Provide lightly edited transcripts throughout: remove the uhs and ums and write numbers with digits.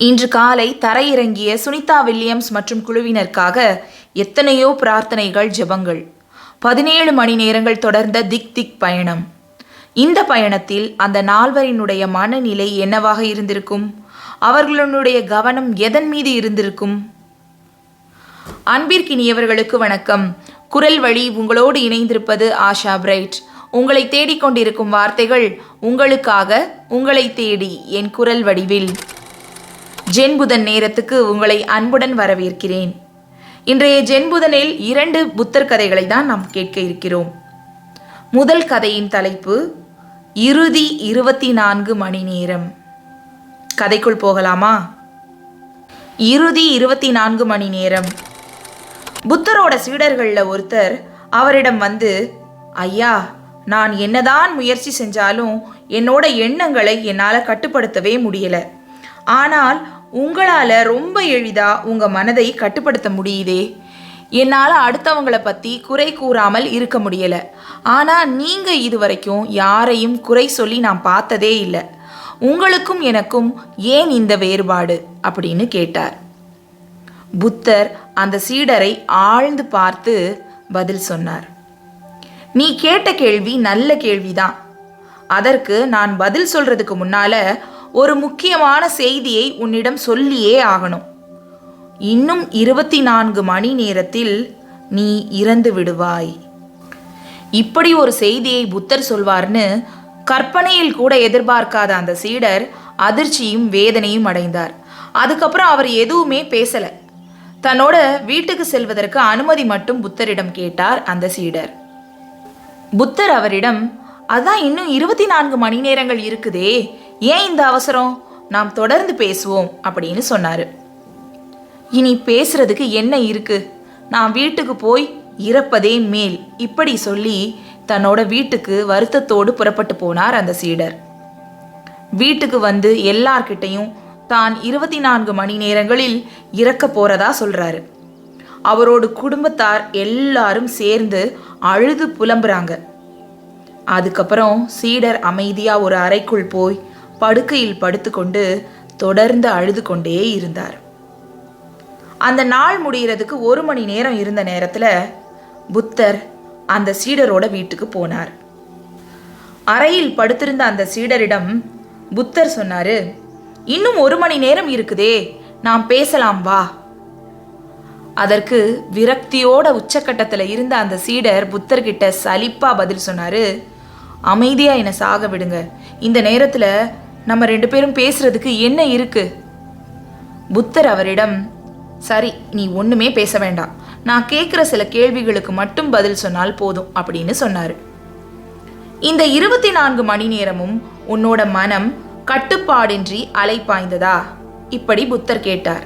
இன்று காலை தரையிறங்கிய சுனிதா வில்லியம்ஸ் மற்றும் குழுவினருக்காக எத்தனையோ பிரார்த்தனைகள், ஜெபங்கள். 17 மணி நேரங்கள் தொடர்ந்த திக் பயணம். இந்த பயணத்தில் அந்த நால்வரினுடைய மனநிலை என்னவாக இருந்திருக்கும்? அவர்களுடைய கவனம் எதன் மீது இருந்திருக்கும்? அன்பிற்கினியவர்களுக்கு வணக்கம். குரல் வழி உங்களோடு இணைந்திருப்பது ஆஷா பிரைட். உங்களை தேடிக்கொண்டிருக்கும் வார்த்தைகள் உங்களுக்காக, உங்களை தேடி என் குரல் வடிவில். ஜென்புதன் நேரத்துக்கு உங்களை அன்புடன் வரவேற்கிறேன். இன்றைய ஜென்புதனில் 2 புத்தர் கதைகளை தான் நாம் கேட்க இருக்கிறோம். முதல் கதையின் தலைப்பு இறுதி 24 மணி நேரம். கதைக்குள் போகலாமா? இறுதி 24 மணி நேரம். புத்தரோட சீடர்களில் ஒருத்தர் அவரிடம் வந்து, ஐயா, நான் என்னதான் முயற்சி செஞ்சாலும் என்னோட எண்ணங்களை என்னால் கட்டுப்படுத்தவே முடியலை. ஆனால் உங்களால் ரொம்ப எளிதாக உங்கள் மனதை கட்டுப்படுத்த முடியுதே. என்னால் அடுத்தவங்களை பற்றி குறை கூறாமல் இருக்க முடியலை. ஆனால் நீங்கள் இதுவரைக்கும் யாரையும் குறை சொல்லி நான் பார்த்ததே இல்லை. உங்களுக்கும் எனக்கும் ஏன் இந்த வேறுபாடு அப்படின்னு கேட்டார். புத்தர் அந்த சீடரை ஆழ்ந்து பார்த்து பதில் சொன்னார். நீ கேட்ட கேள்வி நல்ல கேள்விதான். அதற்கு நான் பதில் சொல்றதுக்கு முன்னால ஒரு முக்கியமான செய்தியை உன்னிடம் சொல்லியே ஆகணும். இன்னும் 24 மணி நேரத்தில் நீ இறந்து விடுவாய். இப்படி ஒரு செய்தியை புத்தர் சொல்வார்னு கற்பனையில் கூட எதிர்பார்க்காத அந்த சீடர் அதிர்ச்சியும் வேதனையும் அடைந்தார். அதுக்கப்புறம் அவர் எதுவுமே பேசலை. தன்னோட வீட்டுக்கு செல்வதற்கு அனுமதி மட்டும் புத்தரிடம் கேட்டார் அந்த சீடர். புத்தர் அவரிடம், அதான் இன்னும் 24 மணி நேரங்கள் இருக்குதே, ஏன் இந்த அவசரம்? நாம் தொடர்ந்து பேசுவோம் அப்படின்னு சொன்னார். இனி பேசுறதுக்கு என்ன இருக்கு? நான் வீட்டுக்கு போய் இறப்பதே மேல், இப்படி சொல்லி தன்னோட வீட்டுக்கு வருத்தத்தோடு புறப்பட்டு போனார் அந்த சீடர். வீட்டுக்கு வந்து எல்லார்கிட்டையும் தான் 24 மணி நேரங்களில் இறக்க போறதா சொல்றாரு. அவரோட குடும்பத்தார் எல்லாரும் சேர்ந்து அழுது புலம்புறாங்க. அதுக்கப்புறம் சீடர் அமைதியா ஒரு அறைக்குள் போய் படுக்கையில் படுத்துக்கொண்டு தொடர்ந்து அழுது கொண்டே இருந்தார். அந்த நாள் முடிகிறதுக்கு 1 மணி நேரம் இருந்த நேரத்தில் புத்தர் அந்த சீடரோட வீட்டுக்கு போனார். அறையில் படுத்திருந்த அந்த சீடரிடம் புத்தர் சொன்னாரு, இன்னும் 1 மணி நேரம் இருக்குதே, நாம் பேசலாம் வா. அதற்கு விரக்தியோட உச்சக்கட்டத்தில் இருந்த அந்த சீடர் புத்தர்கிட்ட சலிப்பா பதில் சொன்னாரு, அமைதியா என்னை சாக விடுங்க. இந்த நேரத்தில் நம்ம 2 பேரும் பேசுறதுக்கு என்ன இருக்கு? புத்தர் அவரிடம், சரி, நீ ஒண்ணுமே பேச வேண்டாம், நான் கேட்குற சில கேள்விகளுக்கு மட்டும் பதில் சொன்னால் போதும் அப்படின்னு சொன்னார். இந்த 24 மணி நேரமும் உன்னோட மனம் கட்டுப்பாடின்றி அலைப்பாய்ந்ததா? இப்படி புத்தர் கேட்டார்.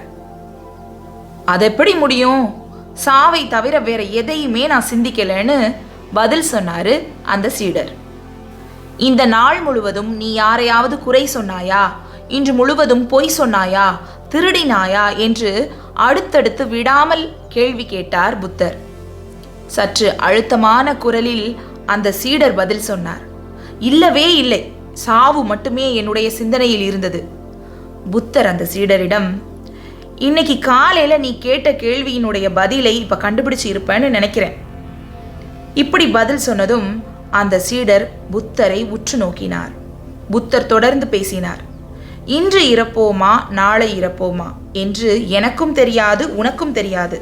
அது எப்படி முடியும்? சாவை தவிர வேற எதையுமே நான் சிந்திக்கலைன்னு பதில் சொன்னாரு அந்த சீடர். இந்த நாள் முழுவதும் நீ யாரையாவது குறை சொன்னாயா? இன்று முழுவதும் பொய் சொன்னாயா? திருடினாயா? என்று அடுத்தடுத்து விடாமல் கேள்வி கேட்டார் புத்தர். சற்று அழுத்தமான குரலில் அந்த சீடர் பதில் சொன்னார், இல்லவே இல்லை, சாவு மட்டுமே என்னுடைய சிந்தனையில் இருந்தது. புத்தர் அந்த சீடரிடம், இன்னைக்கு காலையில நீ கேட்ட கேள்வியினுடைய பதிலை இப்ப கண்டுபிடிச்சு இருப்பேன்னு நினைக்கிறேன். இப்படி பதில் சொன்னதும் அந்த சீடர் புத்தரை உற்று நோக்கினார். புத்தர் தொடர்ந்து பேசினார். இன்று இறப்போமா நாளை இறப்போமா என்று எனக்கும் தெரியாது, உனக்கும் தெரியாது.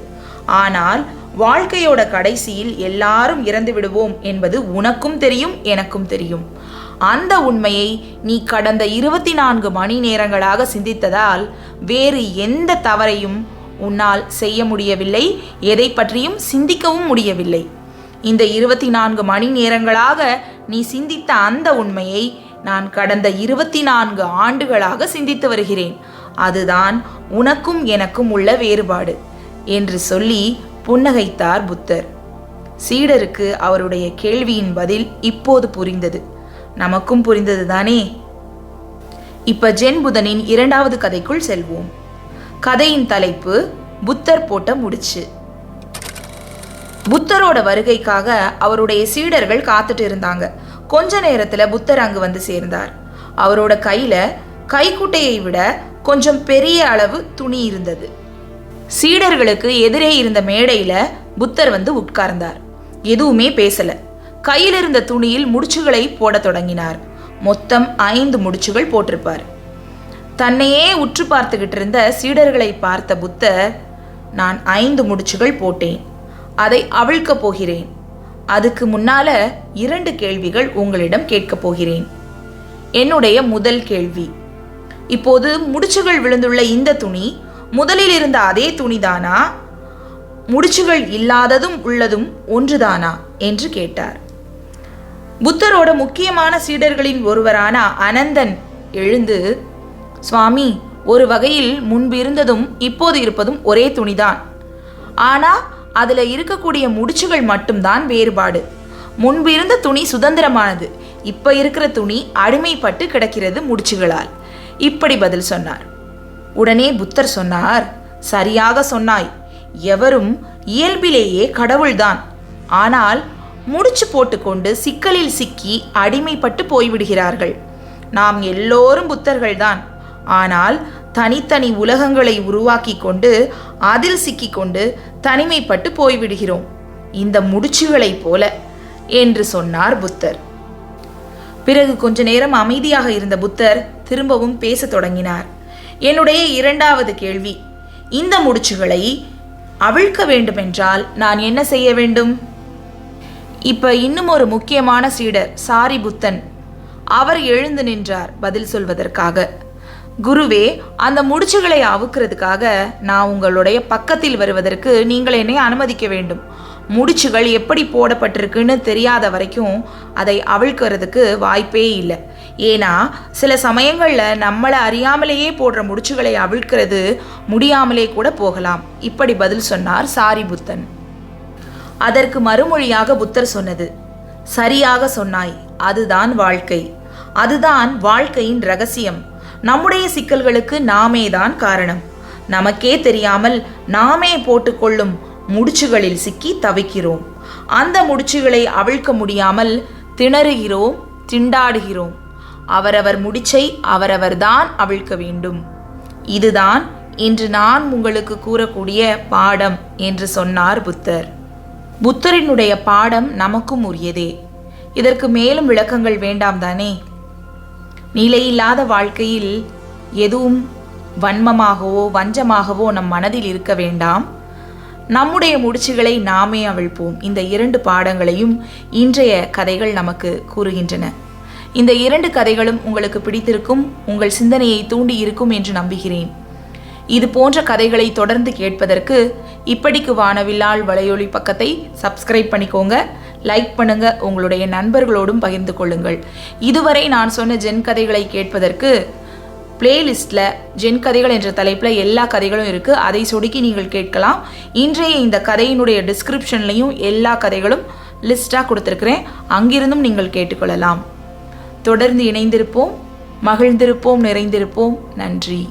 ஆனால் வாழ்க்கையோட கடைசியில் எல்லாரும் இறந்து விடுவோம் என்பது உனக்கும் தெரியும், எனக்கும் தெரியும். அந்த உண்மையை நீ கடந்த 24 மணி நேரங்களாக சிந்தித்ததால் வேறு எந்த தவறையும் உன்னால் செய்ய முடியவில்லை, எதை பற்றியும் சிந்திக்கவும் முடியவில்லை. இந்த 24 மணி நேரங்களாக நீ சிந்தித்த அந்த உண்மையை நான் கடந்த 24 ஆண்டுகளாக சிந்தித்து வருகிறேன். அதுதான் உனக்கும் எனக்கும் உள்ள வேறுபாடு என்று சொல்லி புன்னகைத்தார் புத்தர். சீடருக்கு அவருடைய கேள்வியின் பதில் இப்போது புரிந்தது. நமக்கும் புரிந்தது தானே? இப்ப ஜென்புதனின் 2வது கதைக்குள் செல்வோம். கதையின் தலைப்பு புத்தர் போட்ட முடிச்சு. புத்தரோட வருகைக்காக அவருடைய சீடர்கள் காத்துட்டு இருந்தாங்க. கொஞ்ச நேரத்துல புத்தர் அங்கு வந்து சேர்ந்தார். அவரோட கையில கைக்குட்டையை விட கொஞ்சம் பெரிய அளவு துணி இருந்தது. சீடர்களுக்கு எதிரே இருந்த மேடையில புத்தர் வந்து உட்கார்ந்தார். எதுவுமே பேசல. கையில் இருந்த துணியில் முடிச்சுகளை போட தொடங்கினார். மொத்தம் 5 முடிச்சுகள் போட்டிருப்பார். தன்னையே உற்று பார்த்துக்கிட்டு இருந்த சீடர்களை பார்த்த புத்தர், நான் 5 முடிச்சுகள் போட்டேன், அதை அவிழ்க்கப் போகிறேன். அதுக்கு முன்னால 2 கேள்விகள் உங்களிடம் கேட்கப் போகிறேன். என்னுடைய முதல் கேள்வி, இப்போது முடிச்சுகள் விழுந்துள்ள இந்த துணி முதலில் இருந்த அதே துணிதானா, முடிச்சுகள் இல்லாததும் உள்ளதும் ஒன்றுதானா என்று கேட்டார். புத்தரோட முக்கியமான சீடர்களின் ஒருவரான அனந்தன் எழுந்து, சுவாமி, ஒரு வகையில் முன்பு இருந்ததும் இப்போது இருப்பதும் ஒரே துணிதான். ஆனா அதுல இருக்கக்கூடிய முடிச்சுகள் மட்டும்தான் வேறுபாடு. முன்பு இருந்த துணி சுதந்திரமானது, இப்ப இருக்கிற துணி அடிமைப்பட்டு கிடக்கிறது முடிச்சுகளால். இப்படி பதில் சொன்னார். உடனே புத்தர் சொன்னார், சரியாக சொன்னாய். எவரும் இயல்பிலேயே கடவுள்தான். ஆனால் முடிச்சு போட்டுக்கொண்டு சிக்கலில் சிக்கி அடிமைப்பட்டு போய்விடுகிறார்கள். நாம் எல்லோரும் புத்தர்கள்தான். ஆனால் தனித்தனி உலகங்களை உருவாக்கி கொண்டு அதில் சிக்கிக்கொண்டு தனிமைப்பட்டு போய்விடுகிறோம், இந்த முடிச்சுகளைப் போல என்று சொன்னார் புத்தர். பிறகு கொஞ்ச நேரம் அமைதியாக இருந்த புத்தர் திரும்பவும் பேசத் தொடங்கினார். என்னுடைய 2வது கேள்வி, இந்த முடிச்சுகளை அவிழ்க்க வேண்டுமென்றால் நான் என்ன செய்ய வேண்டும்? இப்ப இன்னும் ஒரு முக்கியமான சீடர் சாரிபுத்தன், அவர் எழுந்து நின்றார் பதில் சொல்வதற்காக. குருவே, அந்த முடிச்சுகளை அவுக்கிறதுக்காக நான் உங்களுடைய பக்கத்தில் வருவதற்கு நீங்கள் என்னை அனுமதிக்க வேண்டும். முடிச்சுகள் எப்படி போடப்பட்டிருக்குன்னு தெரியாத வரைக்கும் அதை அவிழ்க்கிறதுக்கு வாய்ப்பே இல்லை. ஏன்னா சில சமயங்களில் நம்மளை அறியாமலேயே போடுற முடிச்சுகளை அவிழ்க்கிறது முடியாமலே கூட போகலாம். இப்படி பதில் சொன்னார் சாரிபுத்தன். அதற்கு மறுமொழியாக புத்தர் சொன்னது, சரியாக சொன்னாய், அதுதான் வாழ்க்கை, அதுதான் வாழ்க்கையின் ரகசியம். நம்முடைய சிக்கல்களுக்கு நாமே தான் காரணம். நமக்கே தெரியாமல் நாமே போட்டுக்கொள்ளும் முடிச்சுகளில் சிக்கி தவிக்கிறோம். அந்த முடிச்சுகளை அவிழ்க்க முடியாமல் திணறுகிறோம், திண்டாடுகிறோம். அவரவர் முடிச்சை அவரவர்தான் அவிழ்க்க வேண்டும். இதுதான் இன்று நான் உங்களுக்கு கூறக்கூடிய பாடம் என்று சொன்னார் புத்தர். புத்தரினுடைய பாடம் நமக்கும் உரியதே. இதற்கு மேலும் விளக்கங்கள் வேண்டாம் தானே? நிலையில்லாத வாழ்க்கையில் எதுவும் வன்மமாகவோ வஞ்சமாகவோ நம் மனதில் இருக்க வேண்டாம். நம்முடைய முடிச்சுகளை நாமே அவிழ்ப்போம். இந்த 2 பாடங்களையும் இன்றைய கதைகள் நமக்கு கூறுகின்றன. இந்த 2 கதைகளும் உங்களுக்கு பிடித்திருக்கும், உங்கள் சிந்தனையை தூண்டி இருக்கும் என்று நம்புகிறேன். இது போன்ற கதைகளை தொடர்ந்து கேட்பதற்கு இப்படிக்கு வானவில்லால் வலையொலி பக்கத்தை சப்ஸ்கிரைப் பண்ணிக்கோங்க, லைக் பண்ணுங்க, உங்களுடைய நண்பர்களோடும் பகிர்ந்து கொள்ளுங்கள். இதுவரை நான் சொன்ன ஜென் கதைகளை கேட்பதற்கு பிளேலிஸ்டில் ஜென் கதைகள் என்ற தலைப்பில் எல்லா கதைகளும் இருக்குது. அதை சொடுக்கி நீங்கள் கேட்கலாம். இன்றைய இந்த கதையினுடைய டிஸ்கிரிப்ஷன்லையும் எல்லா கதைகளும் லிஸ்டாக கொடுத்துருக்கிறேன், அங்கிருந்தும் நீங்கள் கேட்டுக்கொள்ளலாம். தொடர்ந்து இணைந்திருப்போம், மகிழ்ந்திருப்போம், நிறைந்திருப்போம். நன்றி.